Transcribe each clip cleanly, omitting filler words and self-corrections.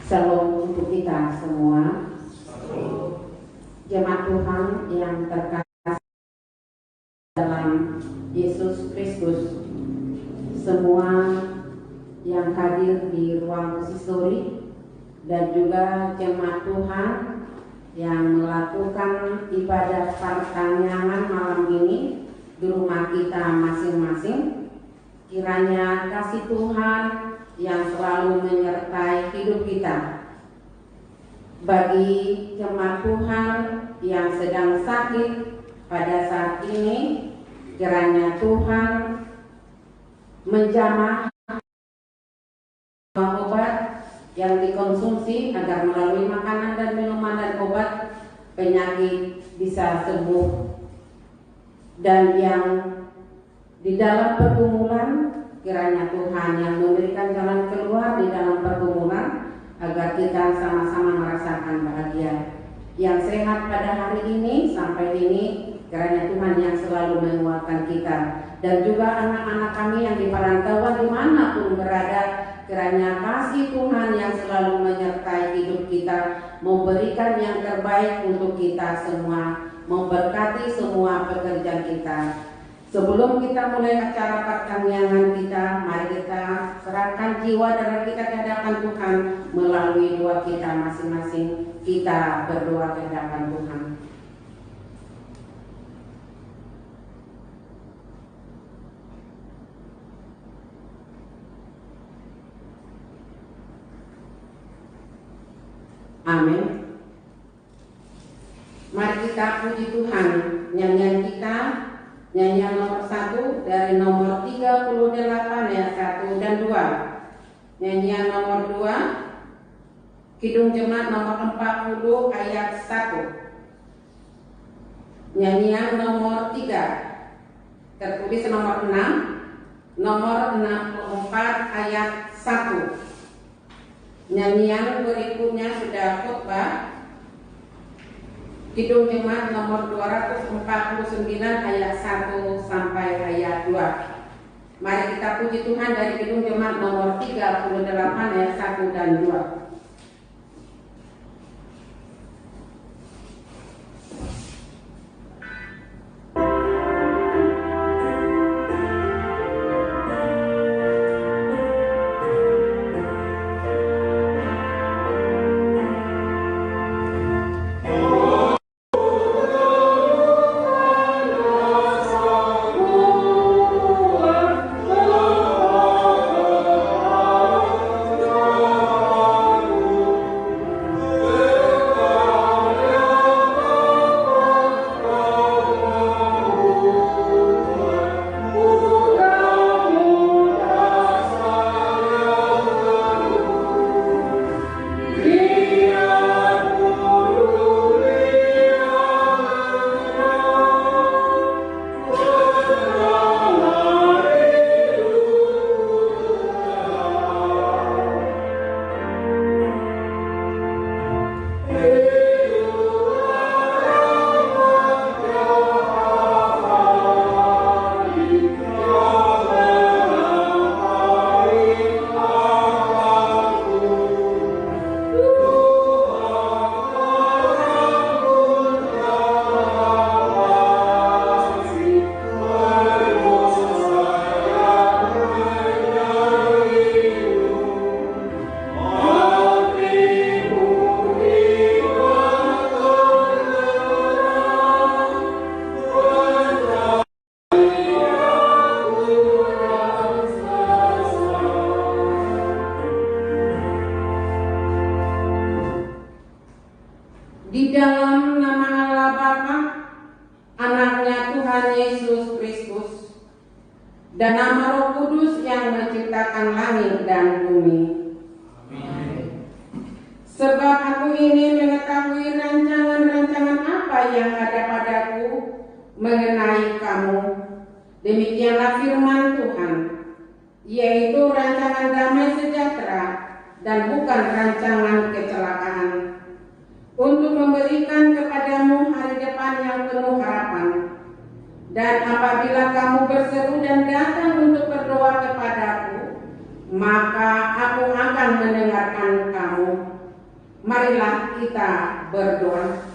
Shalom untuk kita semua. Jemaat Tuhan yang terkasih dalam Yesus Kristus, semua yang hadir di ruang konsistori dan juga jemaat Tuhan yang melakukan ibadah pertanyaan malam ini di rumah kita masing-masing. Kiranya kasih Tuhan yang selalu menyertai hidup kita. Bagi jemaat Tuhan yang sedang sakit pada saat ini, kiranya Tuhan menjamah obat yang dikonsumsi agar melalui makanan dan minuman dan obat penyakit bisa sembuh. Dan yang di dalam pergumulan, kiranya Tuhan yang memberikan jalan keluar di dalam pergumulan agar kita sama-sama merasakan bahagia. Yang sehat pada hari ini sampai ini, kiranya Tuhan yang selalu menguatkan kita. Dan juga anak-anak kami yang di perantauan dimanapun berada, kiranya kasih Tuhan yang selalu menyertai hidup kita, memberikan yang terbaik untuk kita semua, memberkati semua pekerjaan kita. Sebelum kita mulai acara pertanyaan kita, mari kita serahkan jiwa dan kita ke hadapan Tuhan melalui doa kita masing-masing. Kita berdoa ke hadapan Tuhan. Amin. Mari kita puji Tuhan. Nyanyian kita, nyanyian nomor 1 dari nomor 38 ayat 1 dan 2. Nyanyian nomor 2, Kidung Jemaat nomor 40 ayat 1. Nyanyian nomor 3, tertulis nomor 6, nomor 64 ayat 1. Nyanyian berikutnya sudah khotbah, Kidung Jemaat nomor 249 ayat 1 sampai ayat 2. Mari kita puji Tuhan dari Kidung Jemaat nomor 38 ayat 1 dan 2. Di dalam nama Allah Bapa, Anaknya Tuhan Yesus Kristus, dan nama Roh Kudus yang menciptakan langit dan bumi. Amin. Sebab aku ini mengetahui rancangan-rancangan apa yang ada padaku mengenai kamu. Demikianlah firman Tuhan, yaitu rancangan damai sejahtera dan bukan rancangan kecelakaan, untuk memberikan kepadamu hari depan yang penuh harapan. Dan apabila kamu berseru dan datang untuk berdoa kepadaku, maka aku akan mendengarkan kamu. Marilah kita berdoa.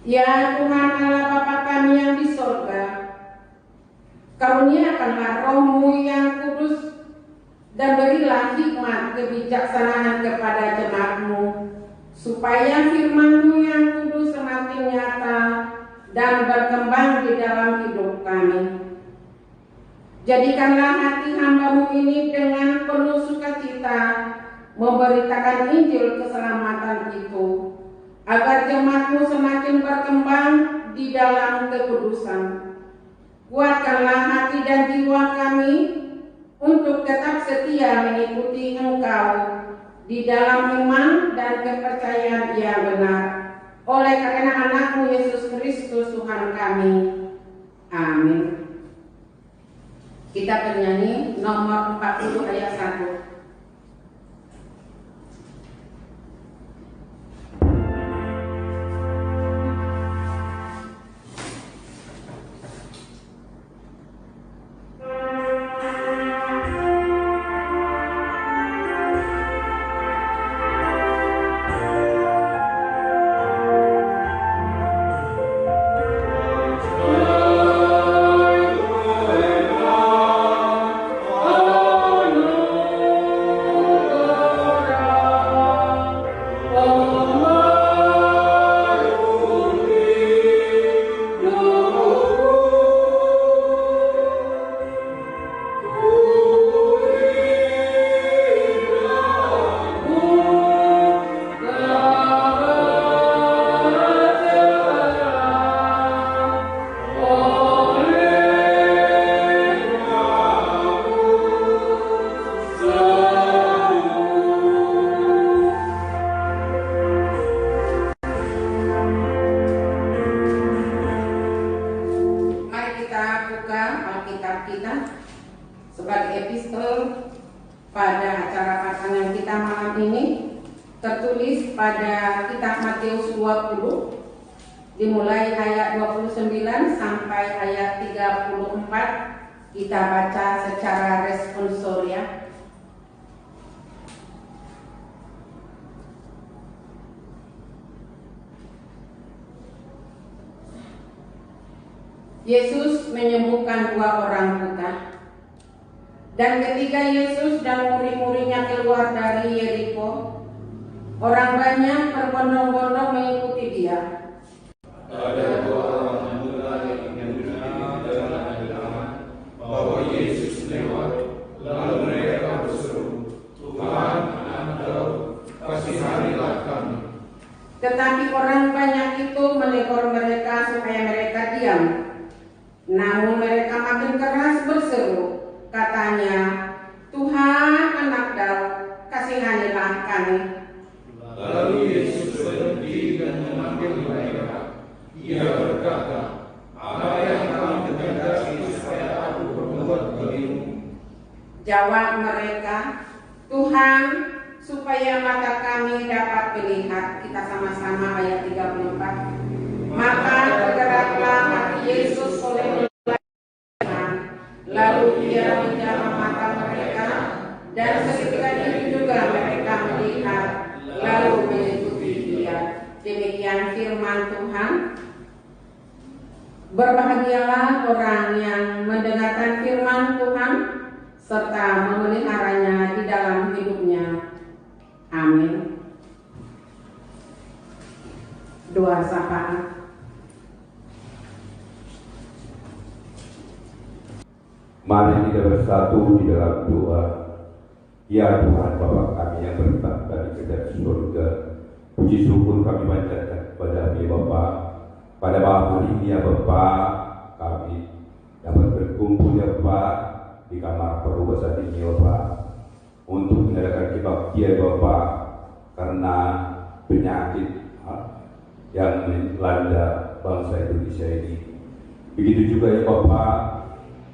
Ya Tuhan Allah Bapa kami yang di sorga, karuniakanlah Roh-Mu yang kudus dan berilah hikmat kebijaksanaan kepada jemaat-Mu, supaya firman-Mu yang kudus semakin nyata dan berkembang di dalam hidup kami. Jadikanlah hati hamba-Mu ini dengan penuh sukacita memberitakan Injil keselamatan itu, agar jemaat-Mu semakin berkembang di dalam kekudusan. Kuatkanlah hati dan jiwa kami untuk tetap setia mengikuti Engkau di dalam iman dan kepercayaan yang benar. Oleh karena anak-Mu Yesus Kristus Tuhan kami. Amin. Kita bernyanyi nomor 40 ayat 1. Dimulai ayat 29 sampai ayat 34, kita baca secara responsoria. Yesus menyembuhkan 2 orang buta. Dan ketika Yesus dan murid-muridnya keluar dari Yeriko, orang banyak berbondong-bondong mengikuti Dia. Ada 2 orang muda yang mendengar bahwa Yesus lewat, lalu mereka berseru, "Tuhan, Anak Daud, kasihanilah kami." Tetapi orang banyak itu menegur mereka supaya mereka diam. Namun mereka makin keras berseru, katanya, "Tuhan, Anak Daud, kasihanilah kami." Lalu Yesus berhenti dan memanggil mereka. Ia berkata, "Apa yang kamu kehendaki supaya aku berbuat bagimu?" Jawab mereka, "Tuhan, supaya mata kami dapat melihat." Kita sama-sama ayat 34. Maka bergeraklah hati Yesus oleh Tuhan, lalu Dia menjamah mata mereka, dan seketika itu juga mereka melihat, lalu mengikuti Dia. Demikian firman Tuhan. Berbahagialah orang yang mendengarkan firman Tuhan serta memeliharanya di dalam hidupnya. Amin. Doa syafaat. Mari kita bersatu di dalam doa. Ya Tuhan Bapa kami yang bertahta di kerajaan surga, puji syukur kami panjatkan kepada-Mu ya Bapa. Pada malam hari ini ya Bapa, kami dapat berkumpul ya Bapa di kamar perubatan ini ya Bapa, untuk mengadakan kebaktian ya Bapa, karena penyakit yang melanda bangsa Indonesia ini. Begitu juga ya Bapa,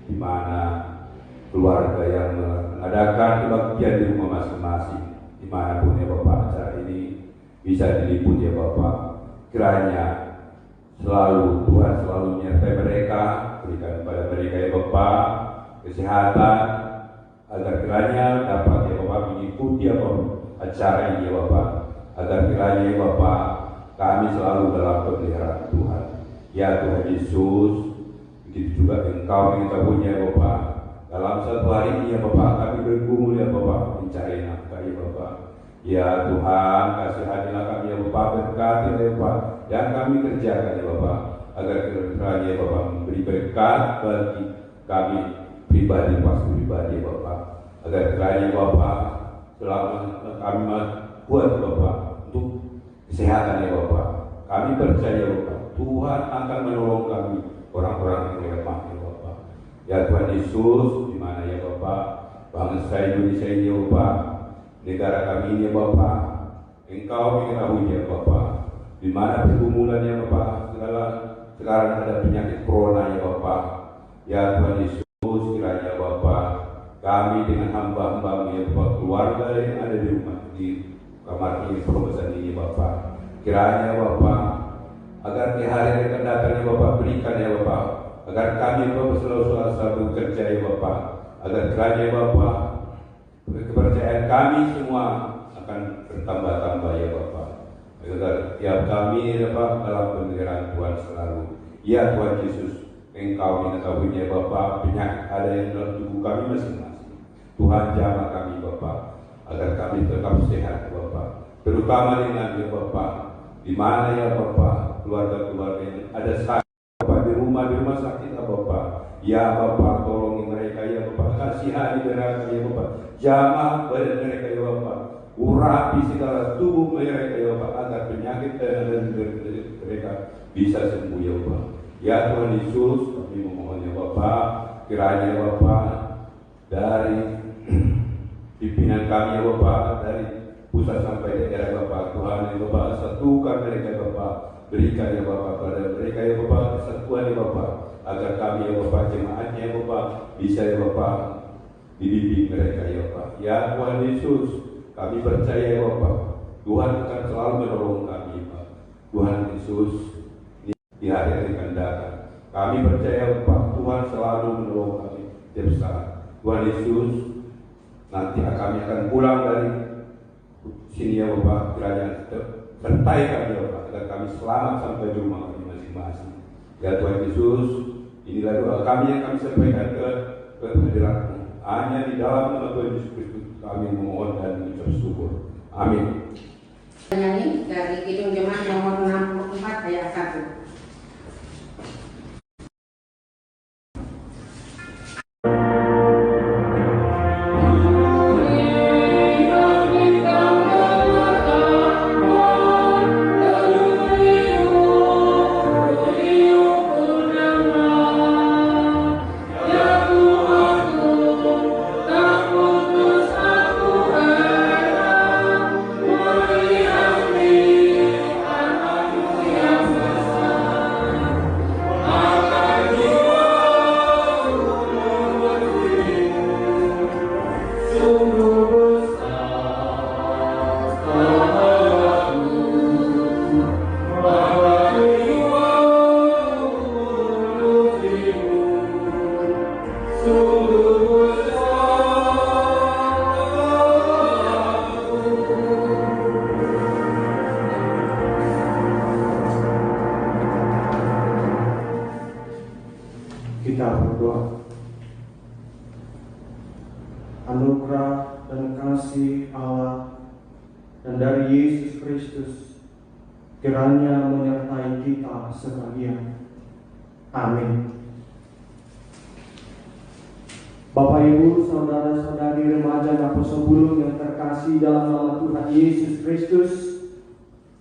di mana keluarga yang mengadakan kebaktian di rumah masing-masing, dimanapun ya Bapak acara ini bisa diliput ya Bapak. Kiranya selalu Tuhan selalu menyertai mereka, berikan kepada mereka ya Bapak kesehatan, agar kiranya dapat ya Bapak mengikuti apa acara ini ya Bapak agar kiranya ya Bapa kami selalu dalam pemeliharaan Tuhan. Ya Tuhan Yesus, begitu juga Engkau mengetahuinya ya Bapa. Dalam satu hari ini ya Bapa kami bergumul ya Bapa mencari nafkah ya Bapa. Ya Tuhan, kasihanilah kami ya Bapa, berkati ya Bapa, dan kami kerjakan ya Bapa, agar kiranya ya Bapa memberi berkat bagi kami pribadi ya Bapa, agar kiranya Bapa selama kami buat Bapa untuk kesehatan ya Bapa. Kami percaya Bapa, Tuhan akan menolong kami orang-orang yang lemah ya Bapa. Ya Tuhan Yesus, di mana ya Bapa bangsa Indonesia ini ya Bapa, negara kami ini ya Bapa, Engkau mengetahui ya Bapa, di mana pergumulan ya Bapa, sekarang ada penyakit corona ya Bapa. Ya Tuhan Yesus, kiranya Bapa kami dengan hamba-hamba ya Bapa, keluarga yang ada di rumah di kamar ini perubahan ini Bapa, kiranya Bapa agar di hari yang akan datang ya Bapa berikan ya Bapa, agar kami Bapa selalu bekerja ya Bapa, agar kiranya Bapa kepercayaan kami semua akan bertambah-tambah ya Bapa, agar tiap kami dapat dalam pemeliharaan Tuhan selalu. Ya Tuhan Yesus, Engkau mengetahuinya Bapa, penyakit ada yang dalam tubuh kami masing-masing. Tuhan jamah kami Bapa, agar kami tetap sehat Bapa, terutama dengan ya Bapa, di mana ya Bapa keluarga-keluarga yang ada sakit Bapa, di rumah sakit Bapa. Ya Bapa, tolongi mereka ya Bapa, kasihani mereka ya Bapa, jamah badan mereka ya Bapa, urapi segala tubuh mereka ya Bapa, agar penyakit dan mereka bisa sembuh ya Bapa. Ya Tuhan Yesus, kami memohon ya Bapa, kiranya Bapa dari pimpinan kami ya Bapa, dari pusat sampai daerah Bapa, Tuhan ya Bapa, satukan mereka ya Bapa, berikan ya Bapa pada mereka ya Bapa kesatuan ya Bapa, agar kami ya Bapa jemaatnya ya Bapa bisa ya Bapa dibimbing mereka ya Bapa. Ya Tuhan Yesus, kami percaya ya Bapa, Tuhan akan selalu menolong kami Pak. Tuhan Yesus, di hari yang akan datang kami percaya Bapa, Tuhan selalu menolong kami tiap saat. Tuhan Yesus, nanti kami akan pulang dari sini ya Bapa, kiranya sertai kami ya Bapa, agar kami selamat sampai di rumah kami masing-masing. Ya Tuhan Yesus, inilah doa kami yang kami sampaikan ke hadirat-Mu. Hanya di dalam nama Tuhan Yesus Kristus kami memohon dan mengucap syukur. Amin. Penyanyi dari Kidung Jemaat nomor 64 ayat 1. Kita berdoa. Anugerah dan kasih Allah dan dari Yesus Kristus kiranya menyertai kita sekalian. Amin. Bapak Ibu, saudara-saudari remaja Apostol Bulung yang terkasih dalam nama Tuhan Yesus Kristus,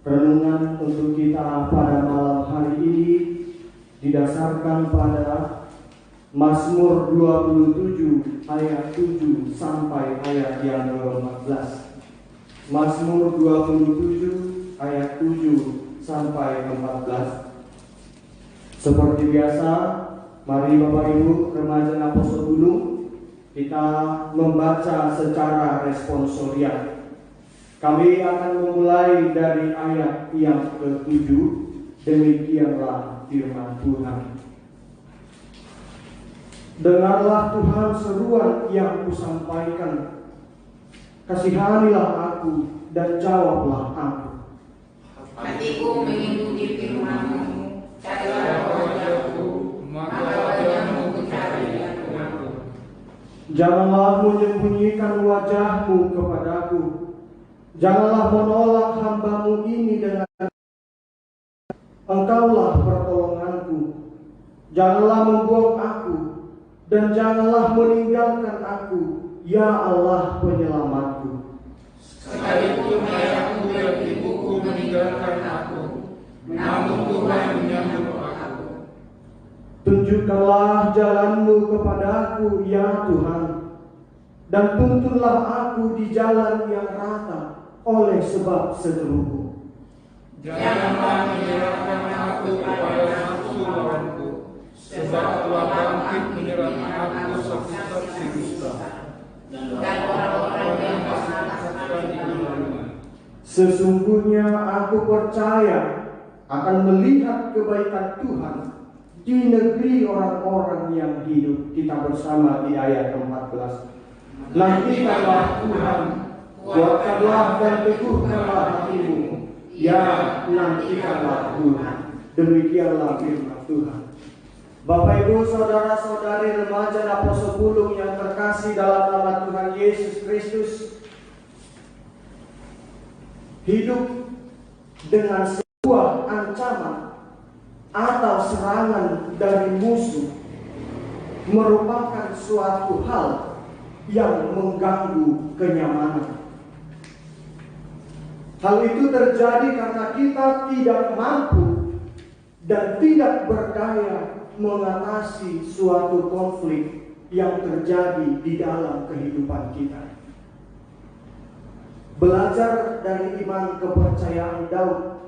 renungan untuk kita pada malam hari ini didasarkan pada Mazmur 27 ayat 7 sampai ayat yang ke-14. Mazmur 27 ayat 7 sampai 14. Seperti biasa, mari Bapak Ibu remaja Apostol Bulung kita membaca secara responsorial. Kami akan memulai dari ayat yang ke-7. Demikianlah firman Tuhan. Dengarlah Tuhan seruan yang kusampaikan, kasihanilah aku dan jawablah aku. mengikuti firman-Mu. Carilah wajahku, maka wajah-Mu ku cari aku. Janganlah menyembunyikan wajah-Mu kepadaku. Janganlah menolak hamba-Mu ini dengan Engkaulah pertolonganku. Janganlah membuang aku, dan janganlah meninggalkan aku, ya Allah penyelamatku. Sekalipun ayahku dan ibuku meninggalkan aku, namun Tuhan menyambut aku. Tunjukkanlah jalan-Mu kepadaku, ya Tuhan, dan tuntunlah aku di jalan yang rata oleh sebab seteruku. Janganlah menyerahkan aku kepada nafsu lawanku, sebab telah bangkit menyerang aku saksi-saksi dusta dan orang-orang yang mengatakan ilmu. Sesungguhnya aku percaya akan melihat kebaikan Tuhan di negeri orang-orang yang hidup. Kita bersama di ayat 14. Nantikanlah Tuhan, kuatkanlah dan teguhkanlah hatimu. Ya, nantikanlah Tuhan. Demikianlah firman Tuhan. Bapak Ibu, saudara-saudari remaja dan pesepulung yang terkasih dalam nama Tuhan Yesus Kristus, hidup dengan sebuah ancaman atau serangan dari musuh merupakan suatu hal yang mengganggu kenyamanan. Hal itu terjadi karena kita tidak mampu dan tidak berdaya mengatasi suatu konflik yang terjadi di dalam kehidupan kita. Belajar dari iman kepercayaan Daud,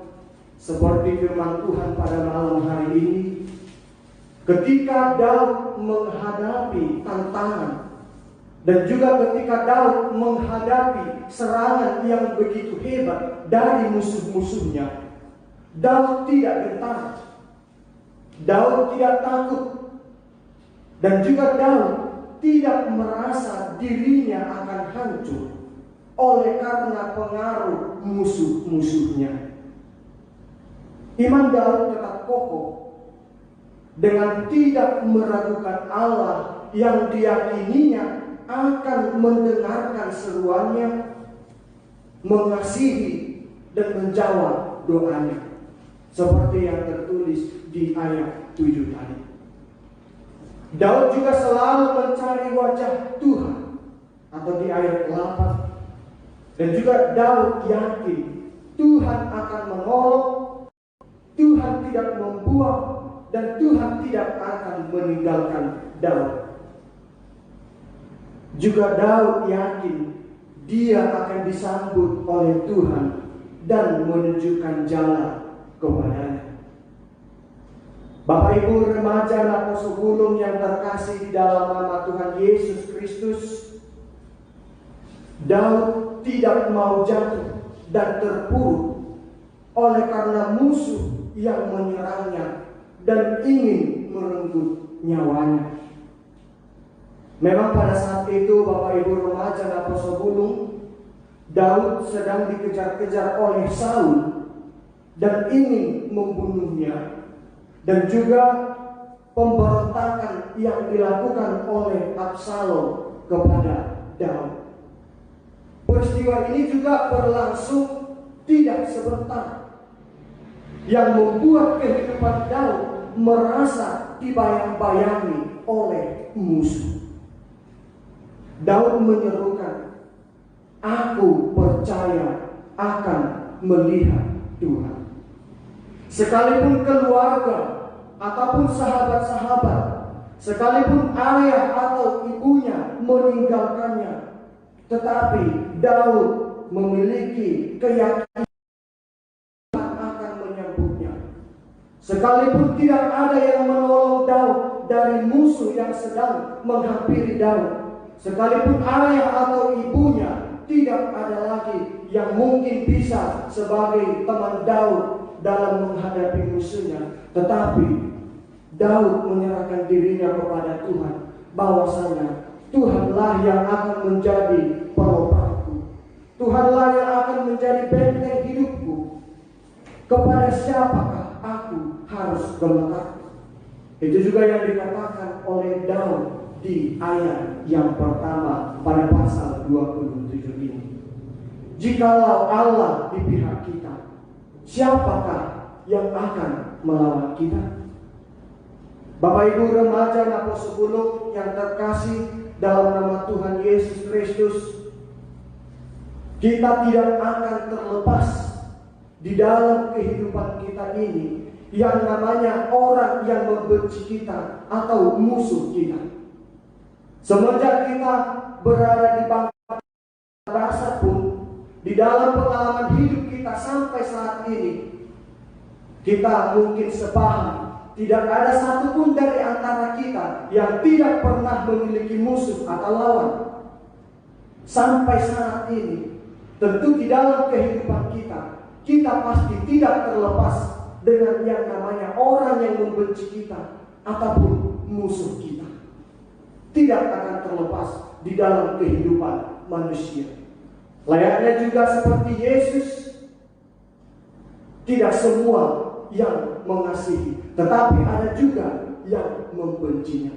seperti firman Tuhan pada malam hari ini, ketika Daud menghadapi tantangan dan juga ketika Daud menghadapi serangan yang begitu hebat dari musuh-musuhnya, Daud tidak gentar, Daud tidak takut, dan juga Daud tidak merasa dirinya akan hancur oleh karena pengaruh musuh-musuhnya. Iman Daud tetap kokoh dengan tidak meragukan Allah yang diyakininya akan mendengarkan seruannya, mengasihi dan menjawab doanya, seperti yang tertulis di ayat 7 tadi. Daud juga selalu mencari wajah Tuhan, atau di ayat 8. Dan juga Daud yakin Tuhan akan menolong, Tuhan tidak membuang, dan Tuhan tidak akan meninggalkan Daud. Juga Daud yakin dia akan disambut oleh Tuhan dan menunjukkan jalan kepadanya. Bapak Ibu remaja dan pesepulung yang terkasih di dalam nama Tuhan Yesus Kristus, Daud tidak mau jatuh dan terpuruk oleh karena musuh yang menyerangnya dan ingin merenggut nyawanya. Memang pada saat itu Bapak Ibu remaja dan pesepulung, Daud sedang dikejar-kejar oleh Saul dan ingin membunuhnya, dan juga pemberontakan yang dilakukan oleh Absalom kepada Daud. Peristiwa ini juga berlangsung tidak sebentar, yang membuat kehidupan Daud merasa dibayang-bayangi oleh musuh. Daud menyerukan, "Aku percaya akan melihat Tuhan." Sekalipun keluarga ataupun sahabat-sahabat, sekalipun ayah atau ibunya meninggalkannya, tetapi Daud memiliki keyakinan akan menyambutnya. Sekalipun tidak ada yang menolong Daud dari musuh yang sedang menghampiri Daud, sekalipun ayah atau ibunya tidak ada lagi yang mungkin bisa sebagai teman Daud dalam menghadapi musuhnya, tetapi Daud menyerahkan dirinya kepada Tuhan, bahwasanya Tuhanlah yang akan menjadi penopangku, Tuhanlah yang akan menjadi benteng hidupku. Kepada siapakah aku harus bertakwa? Itu juga yang dikatakan oleh Daud di ayat yang pertama pada pasal 27 ini. Jikalau Allah di pihak kita, siapakah yang akan melawan kita? Bapak Ibu remaja Napo 10 yang terkasih dalam nama Tuhan Yesus Kristus, kita tidak akan terlepas di dalam kehidupan kita ini yang namanya orang yang membenci kita atau musuh kita. Semenjak kita berada di bangsa dasar pun, di dalam pengalaman hidup kita sampai saat ini, kita mungkin sepaham. Tidak ada satupun dari antara kita yang tidak pernah memiliki musuh atau lawan. Sampai saat ini, tentu di dalam kehidupan kita pasti tidak terlepas dengan yang namanya orang yang membenci kita ataupun musuh kita. Tidak akan terlepas di dalam kehidupan manusia. Layaknya juga seperti Yesus, tidak semua yang mengasihi, tetapi ada juga yang membencinya.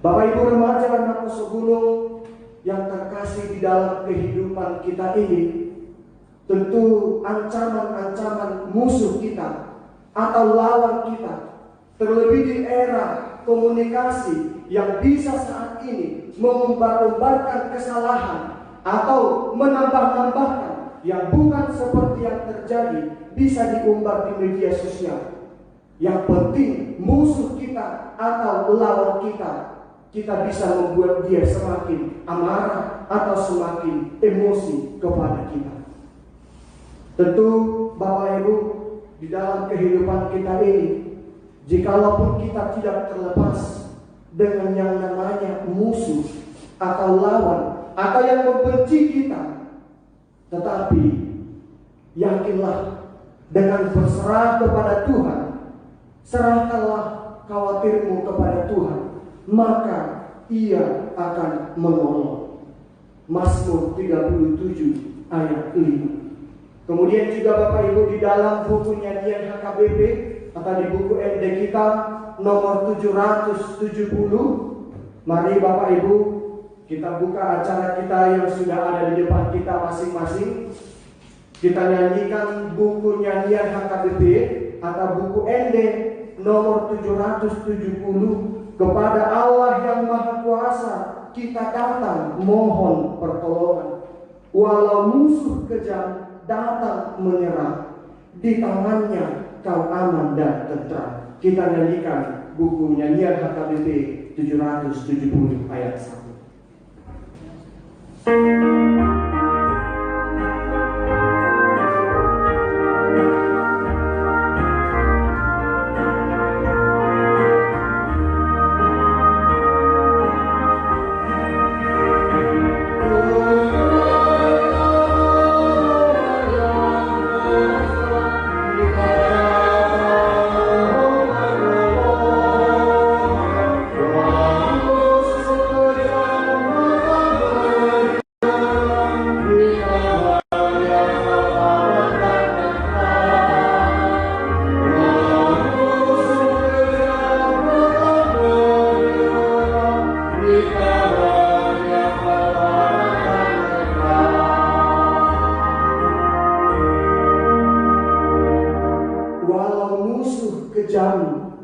Bapak Ibu remaja dan Napo 10 yang terkasih di dalam kehidupan kita ini, tentu ancaman-ancaman musuh kita atau lawan kita, terlebih di era komunikasi yang bisa saat ini mengumbar-umbarkan kesalahan atau menambah-nambahkan yang bukan seperti yang terjadi, bisa diumbar di media sosial. Yang penting musuh kita atau lawan kita bisa membuat dia semakin amarah atau semakin emosi kepada kita. Tentu Bapak Ibu, di dalam kehidupan kita ini, jikalaupun kita tidak terlepas dengan yang namanya musuh atau lawan atau yang membenci kita, tetapi yakinlah dengan berserah kepada Tuhan, serahkanlah khawatirmu kepada Tuhan, maka Ia akan menolong. Mazmur 37 ayat 5. Kemudian juga Bapak Ibu di dalam buku nyanyian HKBP atau di buku MD kita nomor 770, mari Bapak Ibu kita buka acara kita yang sudah ada di depan kita masing-masing. Kita nyanyikan buku nyanyian HKBP atau buku ND nomor 770. Kepada Allah yang Maha Kuasa kita datang mohon pertolongan. Walau musuh kejam datang menyerang, di tangannya kau aman dan tentram. Kita nyanyikan buku nyanyian HKBP 770 ayat 1.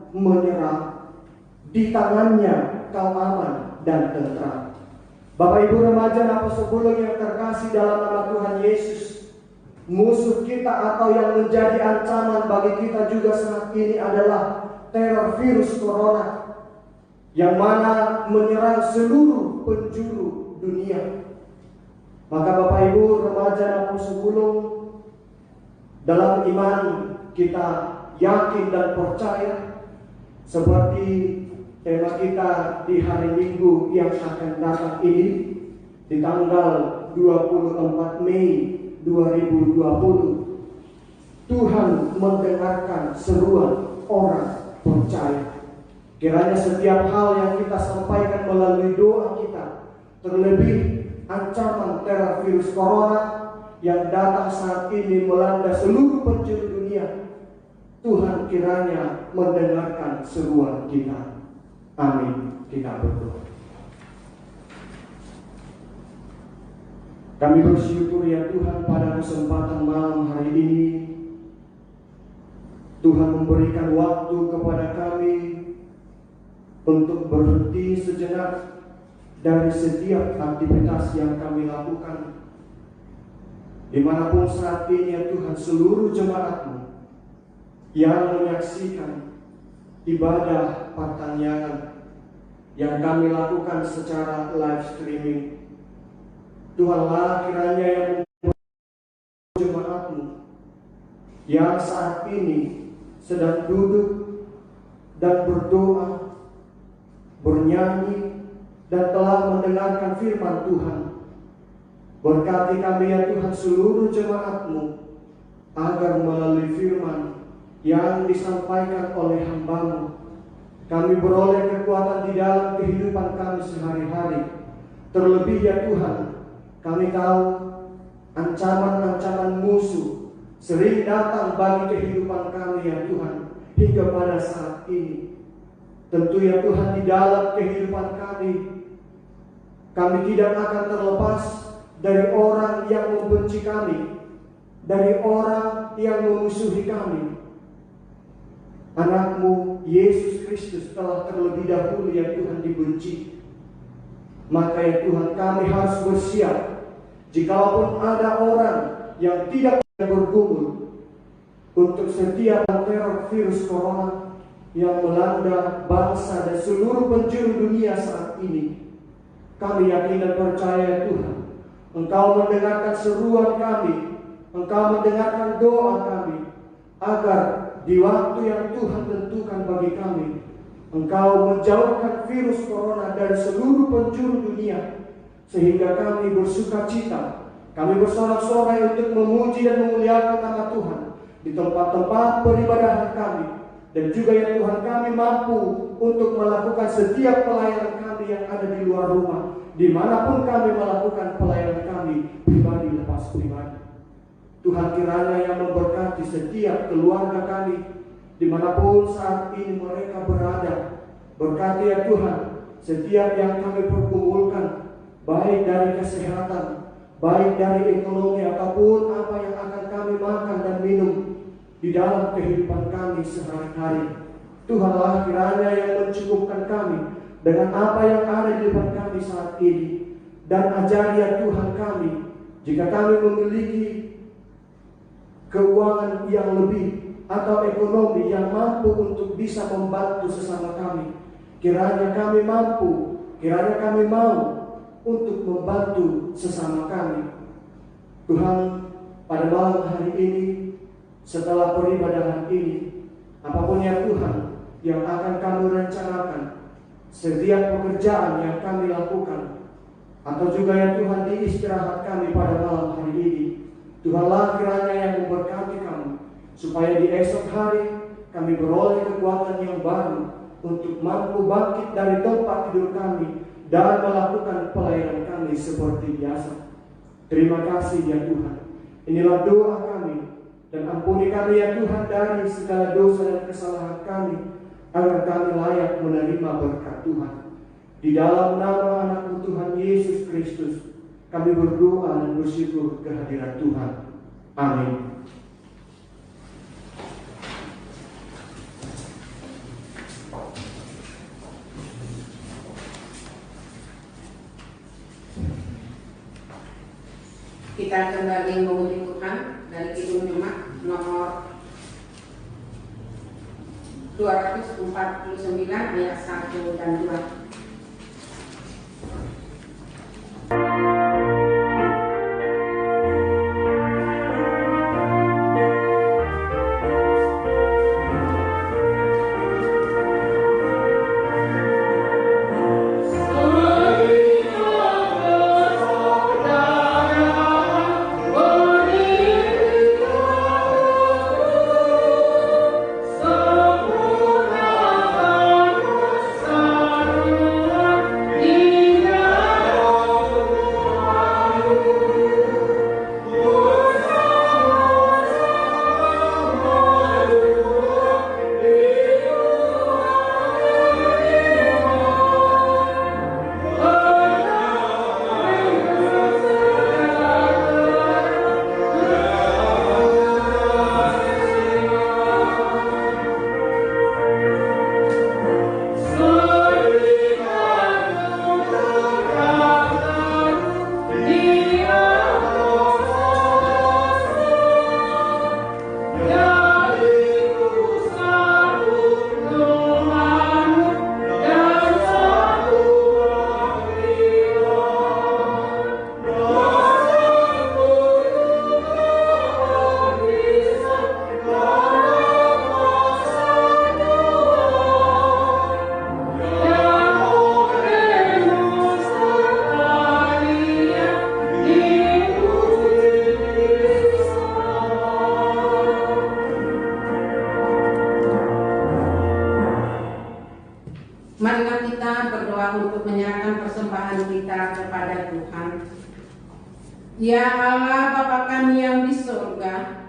Menyerah, di tangannya kau aman dan tentram. Bapak Ibu remaja Napo 10 yang terkasih dalam nama Tuhan Yesus, musuh kita atau yang menjadi ancaman bagi kita juga saat ini adalah teror virus corona, yang mana menyerang seluruh penjuru dunia. Maka Bapak Ibu remaja Napo 10, dalam iman kita yakin dan percaya, seperti tema kita di hari Minggu yang akan datang ini, di tanggal 24 Mei 2020, Tuhan mendengarkan seruan orang percaya. Kiranya setiap hal yang kita sampaikan melalui doa kita, terlebih ancaman teror virus corona yang datang saat ini melanda seluruh penjuru dunia, dunia. Tuhan kiranya mendengarkan seruan kita. Amin. Kita berdoa. Kami bersyukur ya Tuhan pada kesempatan malam hari ini Tuhan memberikan waktu kepada kami untuk berhenti sejenak dari setiap aktivitas yang kami lakukan. Dimanapun saat ini ya Tuhan, seluruh jemaat-Mu yang menyaksikan ibadah pertanyaan yang kami lakukan secara live streaming, Tuhanlah kiranya yang jemaat-Mu yang saat ini sedang duduk dan berdoa, bernyanyi, dan telah mendengarkan firman Tuhan. Berkati kami ya Tuhan seluruh jemaat-Mu agar melalui firman yang disampaikan oleh hamba-Mu, kami beroleh kekuatan di dalam kehidupan kami sehari-hari. Terlebih ya Tuhan, kami tahu ancaman-ancaman musuh sering datang bagi kehidupan kami ya Tuhan hingga pada saat ini. Tentu ya Tuhan, di dalam kehidupan kami tidak akan terlepas dari orang yang membenci kami, dari orang yang memusuhi kami. Anak-Mu Yesus Kristus telah terlebih dahulu ya Tuhan dibenci. Maka ya Tuhan, kami harus bersiap. Jikalau ada orang yang tidak bergumul untuk setiap teror virus corona yang melanda bangsa dan seluruh penjuru dunia saat ini, kami yakin dan percaya Tuhan, Engkau mendengarkan seruan kami, Engkau mendengarkan doa kami, agar di waktu yang Tuhan tentukan bagi kami, Engkau menjauhkan virus corona dari seluruh penjuru dunia, sehingga kami bersuka cita, kami bersorak-sorai untuk memuji dan memuliakan nama Tuhan di tempat-tempat peribadahan kami. Dan juga ya Tuhan, kami mampu untuk melakukan setiap pelayanan kami yang ada di luar rumah, dimanapun kami melakukan pelayanan kami pribadi lepas pribadi. Tuhan kiranya yang memberkati setiap keluarga kami dimanapun saat ini mereka berada. Berkati ya Tuhan setiap yang kami pergumulkan, baik dari kesehatan, baik dari ekonomi, ataupun apa yang akan kami makan dan minum di dalam kehidupan kami sehari-hari. Tuhanlah kiranya yang mencukupkan kami dengan apa yang ada di depan kami saat ini. Dan ajari ya Tuhan kami, jika kami memiliki keuangan yang lebih atau ekonomi yang mampu untuk bisa membantu sesama kami, kiranya kami mampu, kiranya kami mau untuk membantu sesama kami. Tuhan, pada malam hari ini, setelah peribadahan ini, apapun ya Tuhan yang akan kami rencanakan, setiap pekerjaan yang kami lakukan, atau juga ya Tuhan di istirahat kami pada malam hari ini, Tuhanlah kiranya yang memberkati kami, supaya di esok hari kami beroleh kekuatan yang baru untuk mampu bangkit dari tempat tidur kami dan melakukan pelayanan kami seperti biasa. Terima kasih ya Tuhan. Inilah doa kami, dan ampuni kami ya Tuhan dari segala dosa dan kesalahan kami, agar kami layak menerima berkat Tuhan. Di dalam nama anak-Mu Tuhan Yesus Kristus, kami berdoa dan bersyukur kehadiran Tuhan. Amin. Kita kembali memuji Tuhan dari Kidung Jumat nomor 249 ayat 1 dan 2. Sampurakan kita berdoa untuk menyerahkan persembahan kita kepada Tuhan. Ya Allah Bapa kami yang di surga,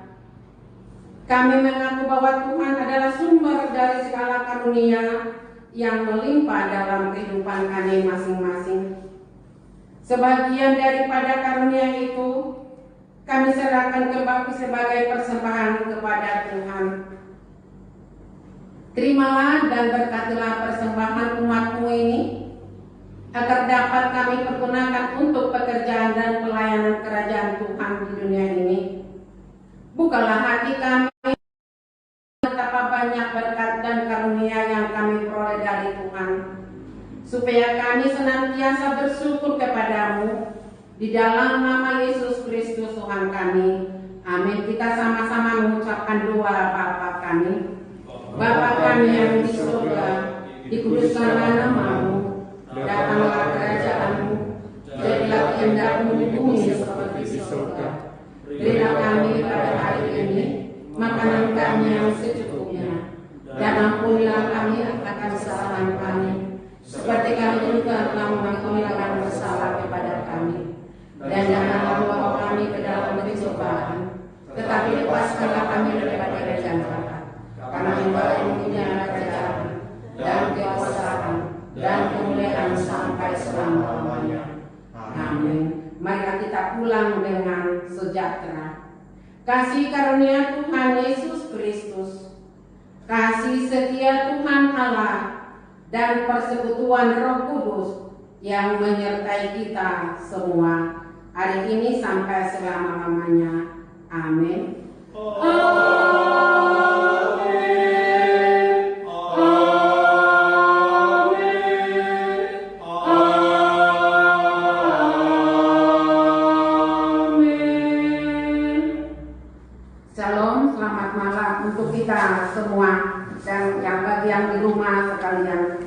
kami mengaku bahwa Tuhan adalah sumber dari segala karunia yang melimpah dalam kehidupan kami masing-masing. Sebagian daripada karunia itu kami serahkan kembali sebagai persembahan kepada Tuhan. Terimalah dan berkatilah persembahan umat-Mu ini, agar dapat kami pergunakan untuk pekerjaan dan pelayanan kerajaan Tuhan di dunia ini. Bukalah hati kami, betapa banyak berkat dan karunia yang kami peroleh dari Tuhan, supaya kami senantiasa bersyukur kepadamu di dalam nama Yesus Kristus Tuhan kami. Amin. Kita sama-sama mengucapkan doa Bapa kami. Bapa kami yang di surga, dikuduskanlah nama-Mu, datanglah kerajaan-Mu, jadilah kehendak-Mu di bumi seperti di surga. Berilah kami pada hari ini makanan kami yang secukupnya, dan ampunilah kami akan kesalahan kami, seperti kami juga telah mengampuni akan bersalah kepada kami. Dan janganlah membawa kami ke dalam pencobaan, tetapi lepaskanlah kami daripada yang jahat. Karena Engkau punya kerajaan dan kekuasaan dan kemuliaan sampai selama-lamanya. Amin. Mari kita pulang dengan sejahtera. Kasih karunia Tuhan Yesus Kristus, kasih setia Tuhan Allah, dan persekutuan Roh Kudus yang menyertai kita semua hari ini sampai selama-lamanya. Amin. Shalom, selamat malam untuk kita semua dan yang bagian di rumah sekalian.